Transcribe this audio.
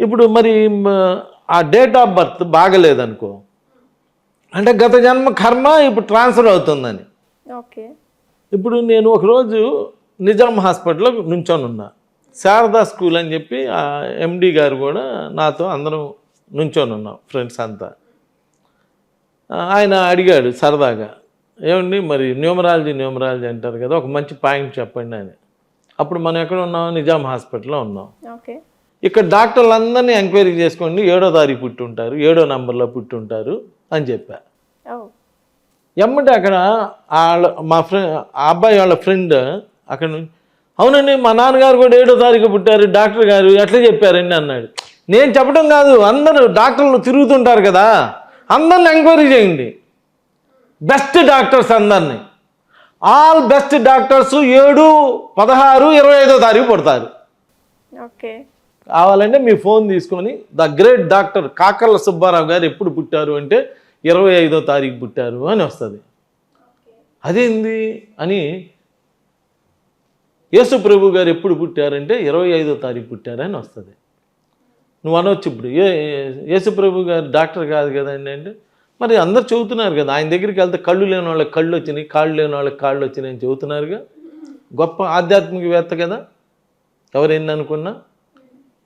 ఇప్పుడు మరి ఆ డేట్ ఆఫ్ బర్త్ బాగలేదనుకో, అంటే గత జన్మ కర్మ ఇప్పుడు ట్రాన్స్ఫర్ అవుతుందని. ఓకే. ఇప్పుడు నేను ఒకరోజు నిజాం హాస్పిటల్లో నుంచొని ఉన్నా. శారదా స్కూల్ అని చెప్పి ఆ ఎండి గారు కూడా నాతో అందరం నుంచొని ఉన్నాం ఫ్రెండ్స్ అంతా. ఆయన అడిగాడు సరదాగా, ఏమండి మరి న్యూమరాలజీ అంటారు కదా, ఒక మంచి పాయింట్ చెప్పండి అని. అప్పుడు మనం ఎక్కడ ఉన్నాం? నిజాం హాస్పిటల్లో ఉన్నాం. ఓకే. ఇక్కడ డాక్టర్లు అందరినీ ఎంక్వైరీ చేసుకోండి, 7వ తారీఖు పుట్టి ఉంటారు, 7వ నంబర్లో పుట్టి ఉంటారు అని చెప్పా. ఎమ్మటే అక్కడ మా ఫ్రెండ్, ఆ అబ్బాయి వాళ్ళ ఫ్రెండ్ అక్కడ నుంచి, అవునండి మా నాన్నగారు కూడా 7వ తారీఖు పుట్టారు, డాక్టర్ గారు ఎట్లా చెప్పారండి అన్నాడు. నేను చెప్పడం కాదు, అందరూ డాక్టర్లు తిరుగుతుంటారు కదా, అందరిని ఎంక్వైరీ చేయండి, బెస్ట్ డాక్టర్స్ అందరినీ, ఆల్ బెస్ట్ డాక్టర్స్ 7, 16, 25వ తారీఖు పుడతారు. ఓకే. కావాలంటే మీ ఫోన్ తీసుకొని the great doctor Kakarla Subbarao గారు ఎప్పుడు పుట్టారు అంటే 25వ తారీఖు పుట్టారు అని వస్తుంది. అదేంది అని, యేసు ప్రభు గారు ఎప్పుడు పుట్టారంటే 25వ తారీఖు పుట్టారని వస్తుంది. నువ్వు అనొచ్చు ఇప్పుడు యేసు ప్రభు గారు డాక్టర్ కాదు కదండి అంటే, మరి అందరు చెబుతున్నారు కదా, ఆయన దగ్గరికి వెళ్తే కళ్ళు లేని వాళ్ళకి కళ్ళు వచ్చినాయి, కాళ్ళు లేని వాళ్ళకి కాళ్ళు వచ్చినాయి అని చెబుతున్నారుగా. గొప్ప ఆధ్యాత్మికవేత్త కదా, ఎవరైంది అనుకున్నా.